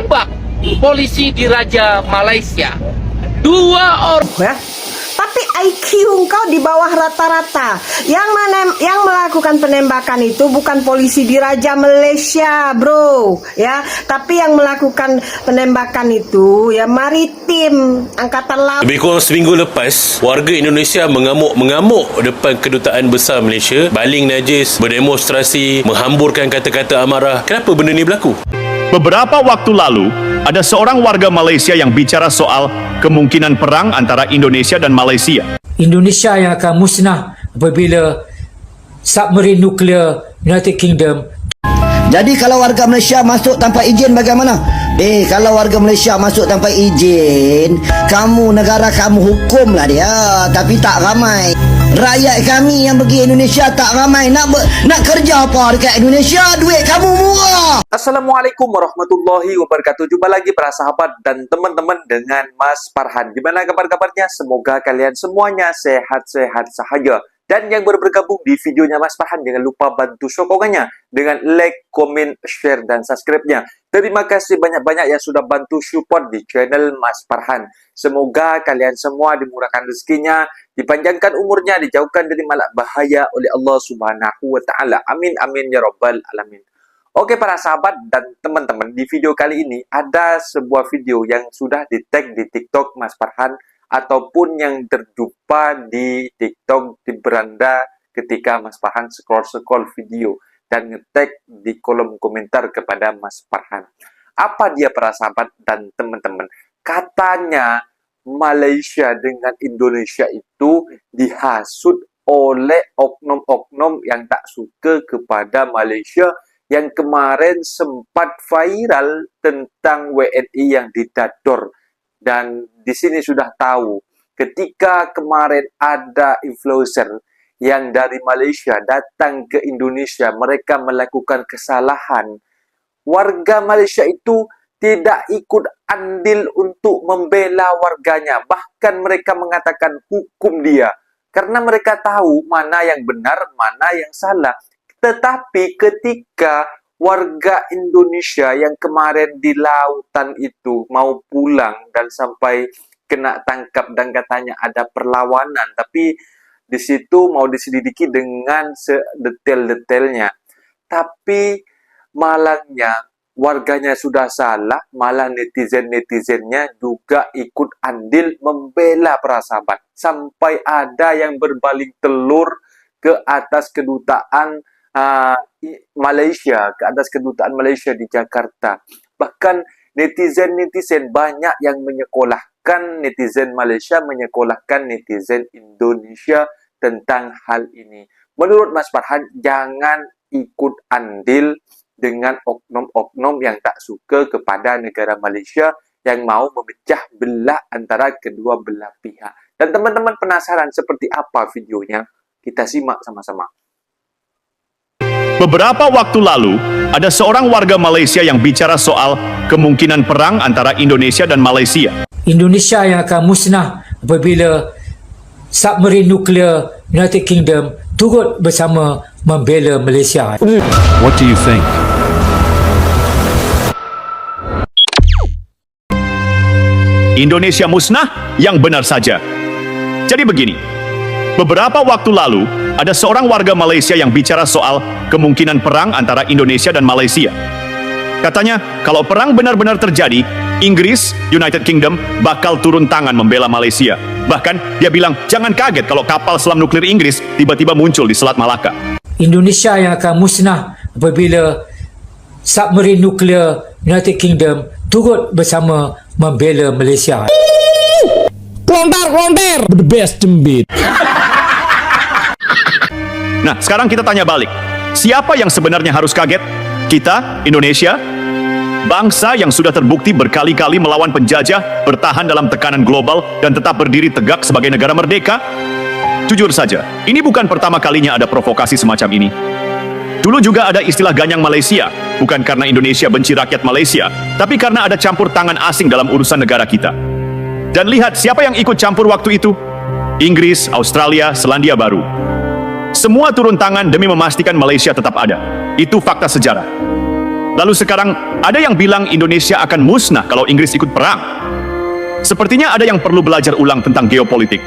menembak polisi di Raja Malaysia. 2 orang. Ya. Tapi IQ engkau di bawah rata-rata. Yang melakukan penembakan itu bukan polisi di Raja Malaysia, bro, ya. Tapi yang melakukan penembakan itu ya maritim angkatan laut. Lebih kurang seminggu lepas, warga Indonesia mengamuk depan kedutaan besar Malaysia, baling najis, berdemonstrasi, menghamburkan kata-kata amarah. Kenapa benda ni berlaku? Beberapa waktu lalu, ada seorang warga Malaysia yang bicara soal kemungkinan perang antara Indonesia dan Malaysia. Indonesia yang akan musnah apabila submarin nuklear United Kingdom. Jadi kalau warga Malaysia masuk tanpa izin bagaimana? Kalau warga Malaysia masuk tanpa izin, negara kamu hukumlah dia, tapi tak ramai. Rakyat kami yang pergi Indonesia tak ramai. Nak kerja apa dekat Indonesia? Duit kamu murah. Assalamualaikum warahmatullahi wabarakatuh. Jumpa lagi para sahabat dan teman-teman dengan Mas Farhan. Gimana kabar-kabarnya? Semoga kalian semuanya sehat-sehat sahaja. Dan yang baru bergabung di videonya Mas Farhan, jangan lupa bantu sokongannya dengan like, komen, share, dan subscribe-nya. Terima kasih banyak-banyak yang sudah bantu support di channel Mas Farhan. Semoga kalian semua dimurahkan rezekinya, dipanjangkan umurnya, dijauhkan dari malak bahaya oleh Allah Subhanahu wa Ta'ala. Amin, amin, ya Rabbal Alamin. Oke para sahabat dan teman-teman, di video kali ini ada sebuah video yang sudah di-tag di TikTok Mas Farhan, ataupun yang terjumpa di TikTok di beranda ketika Mas Farhan scroll video dan nge-tag di kolom komentar kepada Mas Farhan. Apa dia para sahabat dan teman-teman? Katanya Malaysia dengan Indonesia itu dihasut oleh oknum-oknum yang tak suka kepada Malaysia, yang kemarin sempat viral tentang WNI yang didador. Dan di sini sudah tahu, ketika kemarin ada influencer yang dari Malaysia datang ke Indonesia, mereka melakukan kesalahan. Warga Malaysia itu tidak ikut andil untuk membela warganya. Bahkan mereka mengatakan hukum dia. Karena mereka tahu mana yang benar, mana yang salah. Tetapi ketika warga Indonesia yang kemarin di lautan itu mau pulang dan sampai kena tangkap dan katanya ada perlawanan, tapi di situ mau diselidiki dengan sedetail-detailnya. Tapi malangnya warganya sudah salah, malah netizen-netizennya juga ikut andil membela para sahabat. Sampai ada yang berbaling telur ke atas kedutaan Malaysia, ke atas kedutaan Malaysia di Jakarta. Bahkan netizen-netizen banyak yang menyekolahkan netizen Malaysia, menyekolahkan netizen Indonesia tentang hal ini. Menurut Mas Farhan, jangan ikut andil dengan oknum-oknum yang tak suka kepada negara Malaysia, yang mau memecah belah antara kedua belah pihak. Dan teman-teman penasaran seperti apa videonya? Kita simak sama-sama. Beberapa waktu lalu, ada seorang warga Malaysia yang bicara soal kemungkinan perang antara Indonesia dan Malaysia. Indonesia yang akan musnah apabila submarin nuklear United Kingdom turut bersama membela Malaysia. What do you think? Indonesia musnah? Yang benar saja. Jadi begini, beberapa waktu lalu, ada seorang warga Malaysia yang bicara soal kemungkinan perang antara Indonesia dan Malaysia. Katanya, kalau perang benar-benar terjadi, Inggris, United Kingdom, bakal turun tangan membela Malaysia. Bahkan, dia bilang, jangan kaget kalau kapal selam nuklir Inggris tiba-tiba muncul di Selat Malaka. Indonesia yang akan musnah apabila submarin nuklear United Kingdom turut bersama membela Malaysia. Klontar, the best jembit. Nah, sekarang kita tanya balik. Siapa yang sebenarnya harus kaget? Kita, Indonesia? Bangsa yang sudah terbukti berkali-kali melawan penjajah, bertahan dalam tekanan global, dan tetap berdiri tegak sebagai negara merdeka? Jujur saja, ini bukan pertama kalinya ada provokasi semacam ini. Dulu juga ada istilah ganyang Malaysia, bukan karena Indonesia benci rakyat Malaysia, tapi karena ada campur tangan asing dalam urusan negara kita. Dan lihat siapa yang ikut campur waktu itu? Inggris, Australia, Selandia Baru. Semua turun tangan demi memastikan Malaysia tetap ada. Itu fakta sejarah. Lalu sekarang ada yang bilang Indonesia akan musnah kalau Inggris ikut perang. Sepertinya ada yang perlu belajar ulang tentang geopolitik.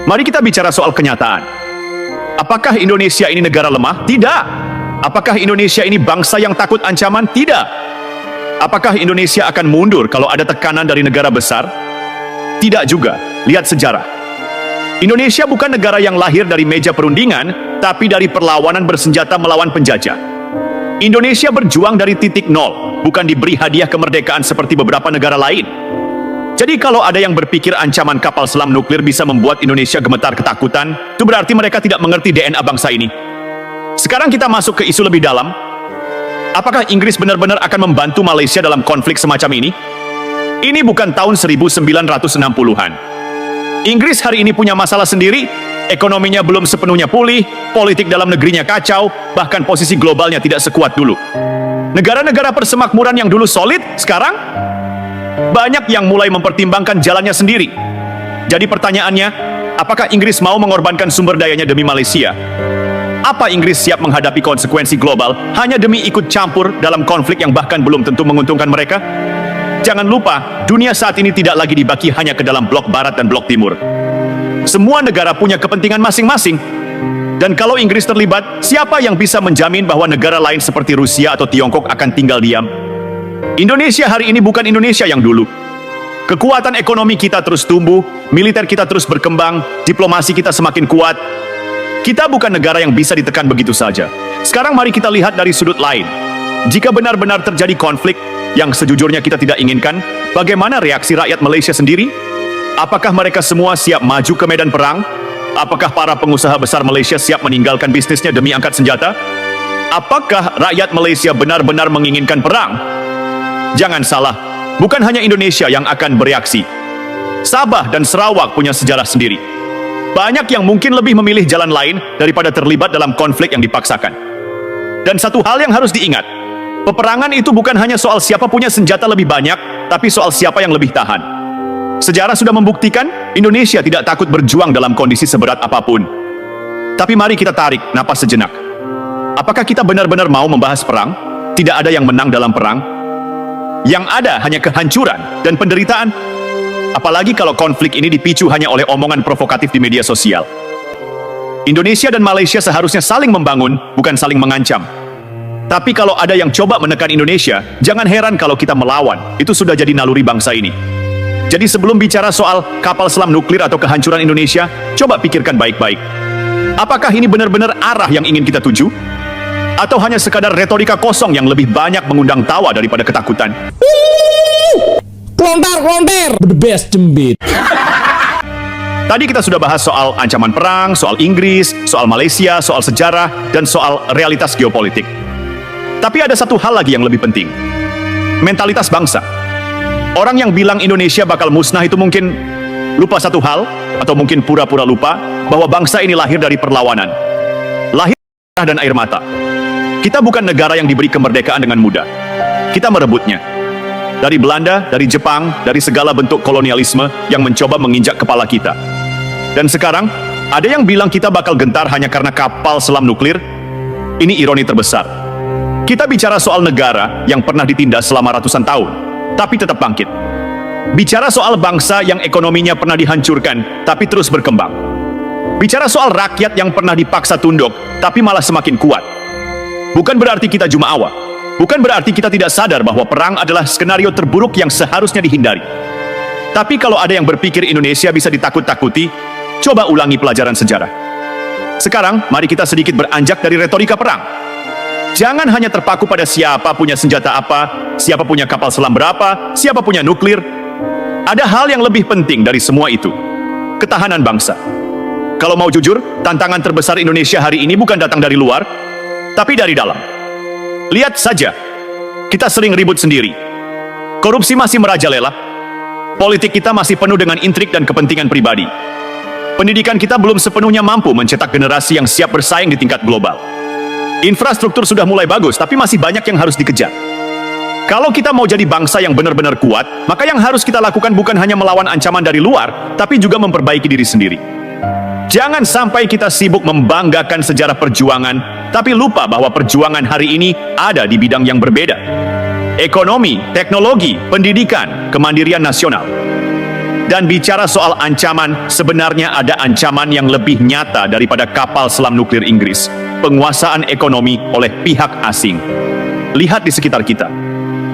Mari kita bicara soal kenyataan. Apakah Indonesia ini negara lemah? Tidak. Apakah Indonesia ini bangsa yang takut ancaman? Tidak. Apakah Indonesia akan mundur kalau ada tekanan dari negara besar? Tidak juga. Lihat sejarah. Indonesia bukan negara yang lahir dari meja perundingan, tapi dari perlawanan bersenjata melawan penjajah. Indonesia berjuang dari titik nol, bukan diberi hadiah kemerdekaan seperti beberapa negara lain. Jadi kalau ada yang berpikir ancaman kapal selam nuklir bisa membuat Indonesia gemetar ketakutan, itu berarti mereka tidak mengerti DNA bangsa ini. Sekarang kita masuk ke isu lebih dalam. Apakah Inggris benar-benar akan membantu Malaysia dalam konflik semacam ini? Ini bukan tahun 1960-an. Inggris hari ini punya masalah sendiri, ekonominya belum sepenuhnya pulih, politik dalam negerinya kacau, bahkan posisi globalnya tidak sekuat dulu. Negara-negara persemakmuran yang dulu solid, sekarang banyak yang mulai mempertimbangkan jalannya sendiri. Jadi pertanyaannya, apakah Inggris mau mengorbankan sumber dayanya demi Malaysia? Apa Inggris siap menghadapi konsekuensi global hanya demi ikut campur dalam konflik yang bahkan belum tentu menguntungkan mereka? Jangan lupa, dunia saat ini tidak lagi dibagi hanya ke dalam blok barat dan blok timur. Semua negara punya kepentingan masing-masing. Dan kalau Inggris terlibat, siapa yang bisa menjamin bahwa negara lain seperti Rusia atau Tiongkok akan tinggal diam? Indonesia hari ini bukan Indonesia yang dulu. Kekuatan ekonomi kita terus tumbuh, militer kita terus berkembang, diplomasi kita semakin kuat. Kita bukan negara yang bisa ditekan begitu saja. Sekarang mari kita lihat dari sudut lain. Jika benar-benar terjadi konflik yang sejujurnya kita tidak inginkan, bagaimana reaksi rakyat Malaysia sendiri? Apakah mereka semua siap maju ke medan perang? Apakah para pengusaha besar Malaysia siap meninggalkan bisnisnya demi angkat senjata? Apakah rakyat Malaysia benar-benar menginginkan perang? Jangan salah, bukan hanya Indonesia yang akan bereaksi. Sabah dan Sarawak punya sejarah sendiri. Banyak yang mungkin lebih memilih jalan lain daripada terlibat dalam konflik yang dipaksakan. Dan satu hal yang harus diingat, peperangan itu bukan hanya soal siapa punya senjata lebih banyak, tapi soal siapa yang lebih tahan. Sejarah sudah membuktikan, Indonesia tidak takut berjuang dalam kondisi seberat apapun. Tapi mari kita tarik napas sejenak. Apakah kita benar-benar mau membahas perang? Tidak ada yang menang dalam perang. Yang ada hanya kehancuran dan penderitaan. Apalagi kalau konflik ini dipicu hanya oleh omongan provokatif di media sosial. Indonesia dan Malaysia seharusnya saling membangun, bukan saling mengancam. Tapi kalau ada yang coba menekan Indonesia, jangan heran kalau kita melawan. Itu sudah jadi naluri bangsa ini. Jadi sebelum bicara soal kapal selam nuklir atau kehancuran Indonesia, coba pikirkan baik-baik. Apakah ini benar-benar arah yang ingin kita tuju? Atau hanya sekadar retorika kosong yang lebih banyak mengundang tawa daripada ketakutan? Klontar, the best cembit. Tadi kita sudah bahas soal ancaman perang, soal Inggris, soal Malaysia, soal sejarah, dan soal realitas geopolitik. Tapi ada satu hal lagi yang lebih penting. Mentalitas bangsa. Orang yang bilang Indonesia bakal musnah itu mungkin lupa satu hal, atau mungkin pura-pura lupa, bahwa bangsa ini lahir dari perlawanan. Lahir dari darah dan air mata. Kita bukan negara yang diberi kemerdekaan dengan mudah. Kita merebutnya. Dari Belanda, dari Jepang, dari segala bentuk kolonialisme yang mencoba menginjak kepala kita. Dan sekarang, ada yang bilang kita bakal gentar hanya karena kapal selam nuklir. Ini ironi terbesar. Kita bicara soal negara yang pernah ditindas selama ratusan tahun, tapi tetap bangkit. Bicara soal bangsa yang ekonominya pernah dihancurkan, tapi terus berkembang. Bicara soal rakyat yang pernah dipaksa tunduk, tapi malah semakin kuat. Bukan berarti kita jumawa. Bukan berarti kita tidak sadar bahwa perang adalah skenario terburuk yang seharusnya dihindari. Tapi kalau ada yang berpikir Indonesia bisa ditakut-takuti, coba ulangi pelajaran sejarah. Sekarang, mari kita sedikit beranjak dari retorika perang. Jangan hanya terpaku pada siapa punya senjata apa, siapa punya kapal selam berapa, siapa punya nuklir. Ada hal yang lebih penting dari semua itu. Ketahanan bangsa. Kalau mau jujur, tantangan terbesar Indonesia hari ini bukan datang dari luar, tapi dari dalam. Lihat saja, kita sering ribut sendiri. Korupsi masih merajalela. Politik kita masih penuh dengan intrik dan kepentingan pribadi. Pendidikan kita belum sepenuhnya mampu mencetak generasi yang siap bersaing di tingkat global. Infrastruktur sudah mulai bagus, tapi masih banyak yang harus dikejar. Kalau kita mau jadi bangsa yang benar-benar kuat, maka yang harus kita lakukan bukan hanya melawan ancaman dari luar, tapi juga memperbaiki diri sendiri. Jangan sampai kita sibuk membanggakan sejarah perjuangan, tapi lupa bahwa perjuangan hari ini ada di bidang yang berbeda. Ekonomi, teknologi, pendidikan, kemandirian nasional. Dan bicara soal ancaman, sebenarnya ada ancaman yang lebih nyata daripada kapal selam nuklir Inggris. Penguasaan ekonomi oleh pihak asing. Lihat di sekitar kita.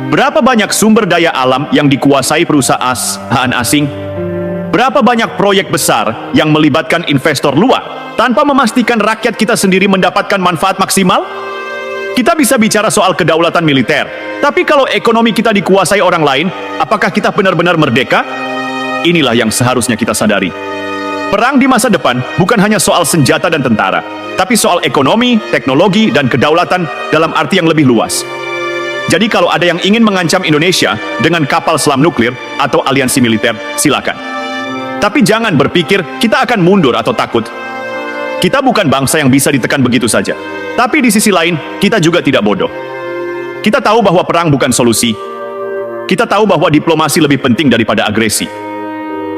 Berapa banyak sumber daya alam yang dikuasai perusahaan asing? Berapa banyak proyek besar yang melibatkan investor luar tanpa memastikan rakyat kita sendiri mendapatkan manfaat maksimal? Kita bisa bicara soal kedaulatan militer, tapi kalau ekonomi kita dikuasai orang lain, apakah kita benar-benar merdeka? Inilah yang seharusnya kita sadari. Perang di masa depan bukan hanya soal senjata dan tentara, tapi soal ekonomi, teknologi, dan kedaulatan dalam arti yang lebih luas. Jadi kalau ada yang ingin mengancam Indonesia dengan kapal selam nuklir atau aliansi militer, silakan. Tapi jangan berpikir kita akan mundur atau takut. Kita bukan bangsa yang bisa ditekan begitu saja. Tapi di sisi lain, kita juga tidak bodoh. Kita tahu bahwa perang bukan solusi. Kita tahu bahwa diplomasi lebih penting daripada agresi.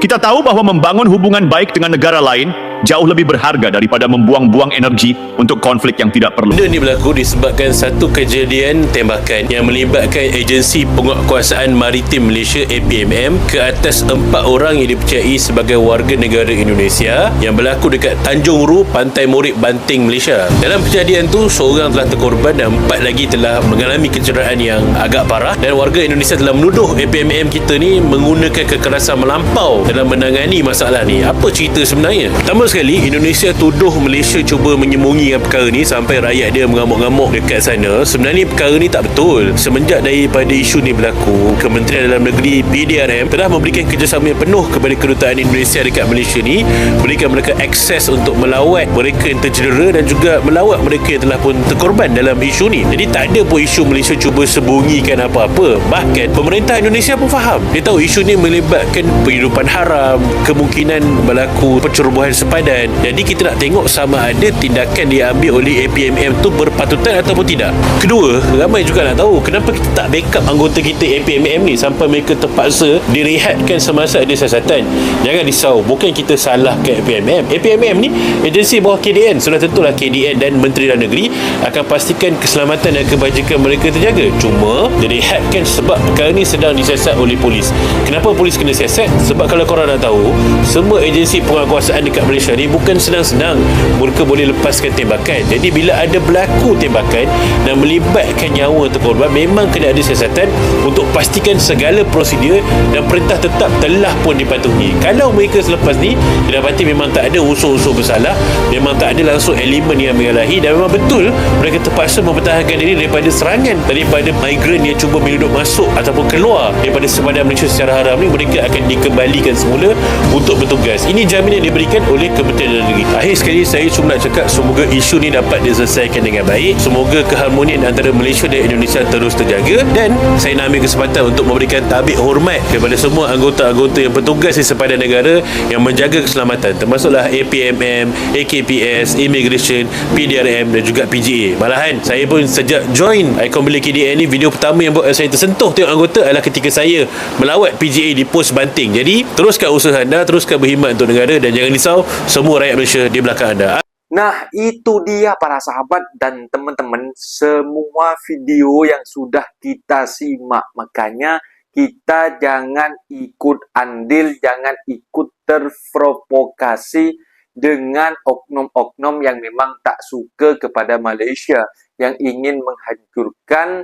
Kita tahu bahwa membangun hubungan baik dengan negara lain jauh lebih berharga daripada membuang-buang energi untuk konflik yang tidak perlu. Benda ni berlaku disebabkan satu kejadian tembakan yang melibatkan agensi penguatkuasaan maritim Malaysia APMM ke atas 4 orang yang dipercayai sebagai warga negara Indonesia yang berlaku dekat Tanjung Ru, Pantai Morik, Banting, Malaysia. Dalam kejadian tu, seorang telah terkorban dan 4 lagi telah mengalami kecederaan yang agak parah, dan warga Indonesia telah menuduh APMM kita ni menggunakan kekerasan melampau dalam menangani masalah ni. Apa cerita sebenarnya? Pertama sekali, Indonesia tuduh Malaysia cuba menyembunyikan perkara ni sampai rakyat dia mengamuk-ngamuk dekat sana. Sebenarnya perkara ni tak betul. Semenjak daripada isu ni berlaku, Kementerian Dalam Negeri PDRM telah memberikan kerjasama yang penuh kepada kedutaan Indonesia dekat Malaysia ni, berikan mereka akses untuk melawat mereka yang tercedera dan juga melawat mereka yang telah pun terkorban dalam isu ni. Jadi tak ada pun isu Malaysia cuba sembunyikan apa-apa. Bahkan pemerintah Indonesia pun faham. Dia tahu isu ni melibatkan penghidupan haram, kemungkinan berlaku pencerobohan sepadan. Jadi kita nak tengok sama ada tindakan diambil oleh APMM tu berpatutan ataupun tidak. Kedua, ramai juga nak tahu kenapa kita tak backup anggota kita APMM ni sampai mereka terpaksa direhatkan semasa ada siasatan. Jangan risau, bukan kita salahkan APMM. APMM ni agensi bawah KDN. Sudah tentulah KDN dan Menteri Dalam Negeri akan pastikan keselamatan dan kebajikan mereka terjaga. Cuma direhatkan sebab perkara ni sedang disiasat oleh polis. Kenapa polis kena siasat? Sebab kalau korang nak tahu, semua agensi penguatkuasaan dekat Malaysia ni bukan senang-senang mereka boleh lepaskan tembakan. Jadi bila ada berlaku tembakan dan melibatkan nyawa terkorban, memang kena ada siasatan untuk pastikan segala prosedur dan perintah tetap telah pun dipatuhi. Kalau mereka selepas ni didapati memang tak ada unsur-unsur bersalah, memang tak ada langsung elemen yang mengalahi, dan memang betul mereka terpaksa mempertahankan diri daripada serangan daripada migran yang cuba menyudup masuk ataupun keluar daripada sepadan Malaysia secara haram ni, mereka akan dikembalikan semula untuk bertugas. Ini jaminan yang diberikan oleh Kementerian Dalam Negeri. Akhir sekali, saya cuma nak cakap semoga isu ni dapat diselesaikan dengan baik. Semoga keharmonian antara Malaysia dan Indonesia terus terjaga, dan saya nak ambil kesempatan untuk memberikan tabik hormat kepada semua anggota-anggota yang bertugas di sepadan negara yang menjaga keselamatan, termasuklah APMM, AKPS, Immigration, PDRM dan juga PGA. Malahan saya pun sejak join Ikon Bila KDN ni, video pertama yang buat saya tersentuh tengok anggota adalah ketika saya melawat PGA di pos Banting. Jadi teruskan usaha anda, teruskan berkhidmat untuk negara, dan jangan risau, semua rakyat Malaysia di belakang anda. Nah, itu dia para sahabat dan teman-teman, semua video yang sudah kita simak. Makanya kita jangan ikut andil, jangan ikut terprovokasi dengan oknum-oknum yang memang tak suka kepada Malaysia, yang ingin menghancurkan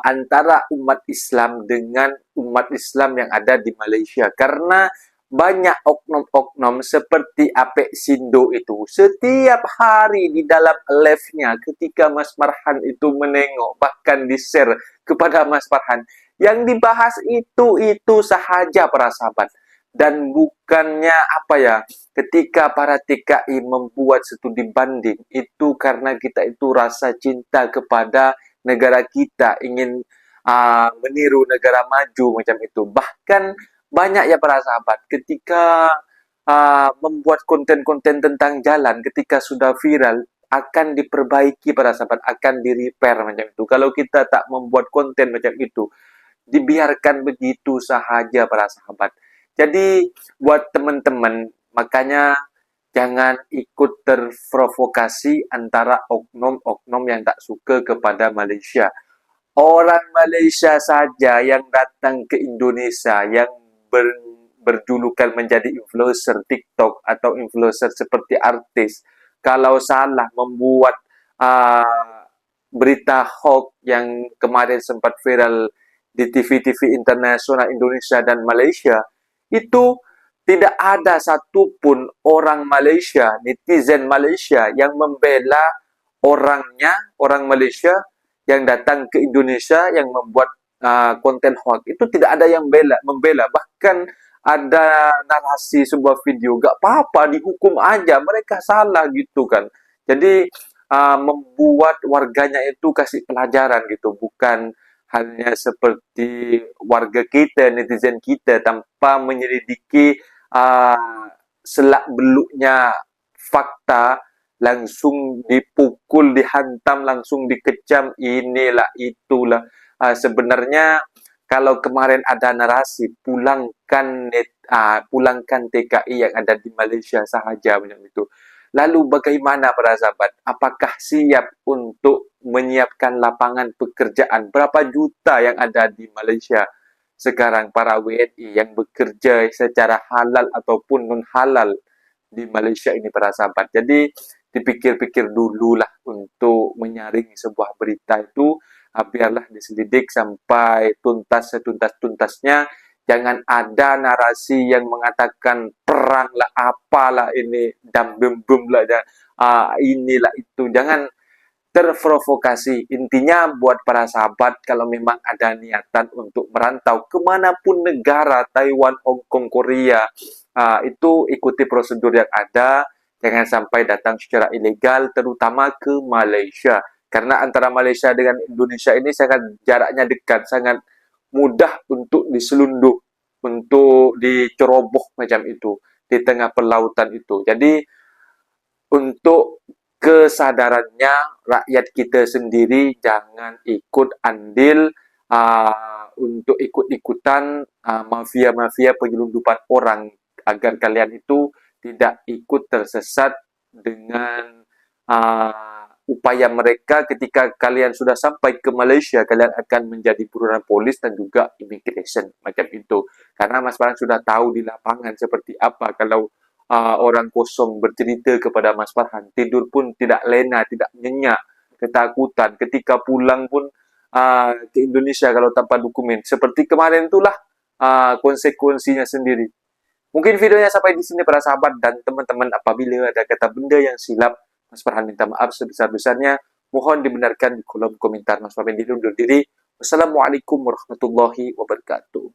antara umat Islam dengan umat Islam yang ada di Malaysia. Karena banyak oknum-oknum seperti Apek Sindo itu setiap hari di dalam live-nya ketika Mas Farhan itu menengok, bahkan di-share kepada Mas Farhan, yang dibahas itu sahaja para sahabat. Dan bukannya ketika para TKI membuat studi banding itu karena kita itu rasa cinta kepada negara kita, ingin meniru negara maju macam itu. Bahkan banyak ya para sahabat ketika membuat konten-konten tentang jalan, ketika sudah viral akan diperbaiki para sahabat, akan di-repair macam itu. Kalau kita tak membuat konten macam itu, dibiarkan begitu sahaja para sahabat. Jadi buat teman-teman, makanya jangan ikut terprovokasi antara oknum-oknum yang tak suka kepada Malaysia. Orang Malaysia saja yang datang ke Indonesia yang berjulukan menjadi influencer TikTok atau influencer seperti artis, kalau salah membuat berita hoax yang kemarin sempat viral di TV-TV internasional Indonesia dan Malaysia, itu tidak ada satupun orang Malaysia, netizen Malaysia yang membela orang Malaysia yang datang ke Indonesia yang membuat konten hoax. Itu tidak ada yang membela. Bahkan ada narasi sebuah video, gak apa-apa, dihukum aja, mereka salah gitu kan. Jadi membuat warganya itu kasih pelajaran gitu, bukan hanya seperti warga kita, netizen kita, tanpa menyelidiki selak beluknya fakta, langsung dipukul, dihantam, langsung dikecam, inilah itulah. Sebenarnya kalau kemarin ada narasi pulangkan TKI yang ada di Malaysia sahaja macam itu. Lalu bagaimana para sahabat? Apakah siap untuk menyiapkan lapangan pekerjaan? Berapa juta yang ada di Malaysia sekarang para WNI yang bekerja secara halal ataupun non halal di Malaysia ini para sahabat. Jadi dipikir-pikir dululah untuk menyaring sebuah berita itu, biarlah diselidik sampai tuntas setuntas-tuntasnya. Jangan ada narasi yang mengatakan perang lah, apalah ini, dan bom lah, inilah itu. Jangan terprovokasi. Intinya buat para sahabat, kalau memang ada niatan untuk merantau kemanapun negara, Taiwan, Hong Kong, Korea, itu ikuti prosedur yang ada. Jangan sampai datang secara ilegal, terutama ke Malaysia. Karena antara Malaysia dengan Indonesia ini sangat jaraknya dekat, sangat mudah untuk diselundup, untuk diceroboh macam itu, di tengah pelautan itu. Jadi, untuk kesadarannya rakyat kita sendiri, jangan ikut andil untuk ikut-ikutan mafia-mafia penyelundupan orang, agar kalian itu tidak ikut tersesat dengan upaya mereka. Ketika kalian sudah sampai ke Malaysia, kalian akan menjadi buronan polis dan juga immigration macam itu. Karena Mas Farhan sudah tahu di lapangan seperti apa. Kalau orang kosong bercerita kepada Mas Farhan, tidur pun tidak lena, tidak nyenyak, ketakutan. Ketika pulang pun ke Indonesia kalau tanpa dokumen, seperti kemarin itulah konsekuensinya sendiri. Mungkin videonya sampai di sini para sahabat dan teman-teman. Apabila ada kata benda yang silap, Mas Farhan minta maaf sebesar-besarnya. Mohon dibenarkan di kolom komentar. Mas Farhan undur diri. Wassalamualaikum warahmatullahi wabarakatuh.